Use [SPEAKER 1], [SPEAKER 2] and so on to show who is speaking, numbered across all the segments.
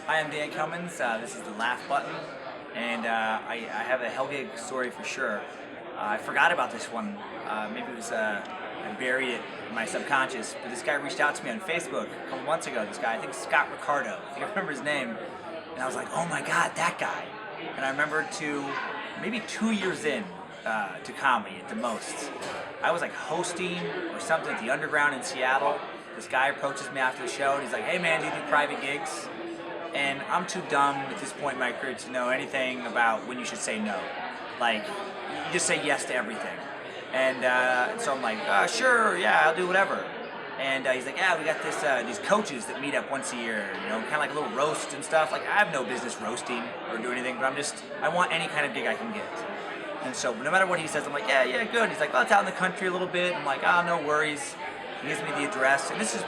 [SPEAKER 1] Hi, I'm Dan Cummins. This is the laugh button, and I have a hell gig story for sure. I forgot about this one. Maybe it was I buried it in my subconscious. But this guy reached out to me on Facebook a couple months ago. This guy, I think Scott Ricardo, if you remember his name. And I was like, oh my God, that guy. And I remember maybe 2 years in to comedy at the most. I was like hosting or something at the Underground in Seattle. This guy approaches me after the show and he's like, hey man, do you do private gigs? And I'm too dumb at this point in my career to know anything about when you should say no. Like, you just say yes to everything. And so I'm like, sure, yeah, I'll do whatever. And he's like, yeah, we got these coaches that meet up once a year, kind of like a little roast and stuff. Like, I have no business roasting or doing anything, but I want any kind of gig I can get. And so no matter what he says, I'm like, yeah, good. He's like, well, it's out in the country a little bit. I'm like, no worries. He gives me the address. And this is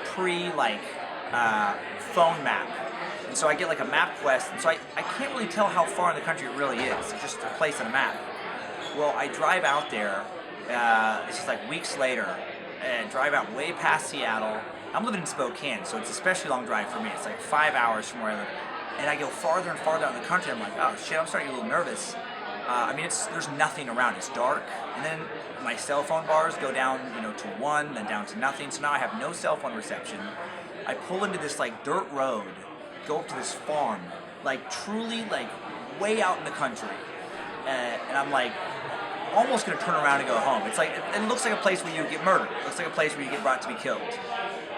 [SPEAKER 1] phone map. And so I get like a map quest, and so I can't really tell how far in the country it really is. It's just a place on a map. Well, I drive out there, it's just like weeks later, and drive out way past Seattle. I'm living in Spokane, so it's a especially long drive for me. It's like 5 hours from where I live. And I go farther and farther out in the country. I'm like, oh shit, I'm starting to get a little nervous. There's nothing around. It's dark, and then my cell phone bars go down, to 1, then down to nothing. So now I have no cell phone reception. I pull into this like dirt road, go up to this farm, truly way out in the country, and I'm like almost gonna turn around and go home. It's like it looks like a place where you get murdered. It looks like a place where you get brought to be killed.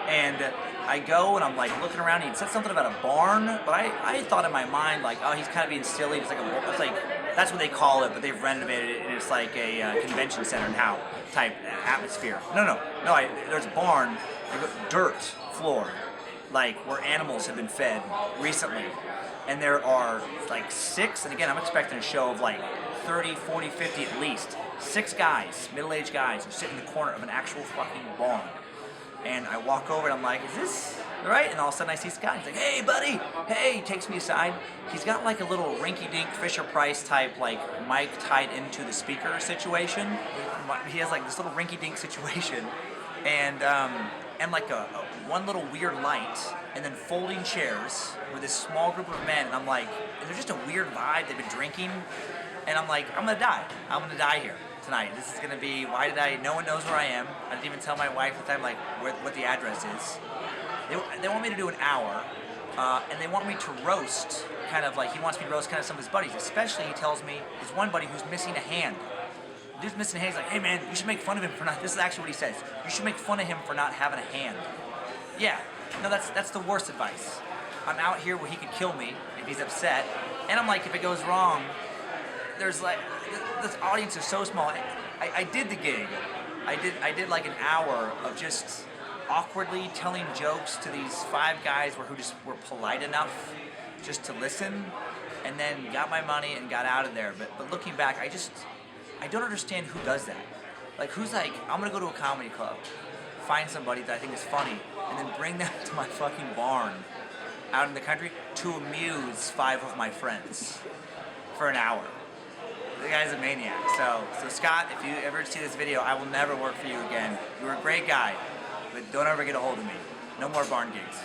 [SPEAKER 1] And I go and I'm like looking around. He said something about a barn, but I thought in my mind he's kind of being silly. It's like that's what they call it, but they've renovated it and it's like a convention center now type atmosphere. No. There's a barn, dirt floor, where animals have been fed recently. And there are 6, and again, I'm expecting a show of 30, 40, 50 at least. 6 guys, middle-aged guys, who sit in the corner of an actual fucking barn. And I walk over and I'm like, is this right? And all of a sudden I see Scott. He's like, hey buddy, hey, he takes me aside. He's got a little rinky-dink Fisher-Price type mic tied into the speaker situation. He has this little rinky-dink situation. And one little weird light, and then folding chairs with this small group of men, and I'm like, and there's just a weird vibe. They've been drinking, and I'm like, I'm gonna die. I'm gonna die here tonight. This is gonna be. No one knows where I am. I didn't even tell my wife at the time what the address is. They want me to do an hour, and they want me to roast. He wants me to roast some of his buddies. Especially, he tells me his one buddy who's missing a hand. Dude's missing a hand. He's like, hey man, you should make fun of him for not. This is actually what he says. You should make fun of him for not having a hand. Yeah, no, that's the worst advice. I'm out here where he could kill me if he's upset, and I'm like, if it goes wrong, there's this audience is so small. I did the gig. I did an hour of just awkwardly telling jokes to these 5 guys who just were polite enough just to listen, and then got my money and got out of there. But looking back, I don't understand who does that. Who's I'm gonna go to a comedy club, find somebody that I think is funny, and then bring them to my fucking barn out in the country to amuse 5 of my friends for an hour. The guy's a maniac. So Scott, if you ever see this video, I will never work for you again. You were a great guy, but don't ever get a hold of me. No more barn gigs.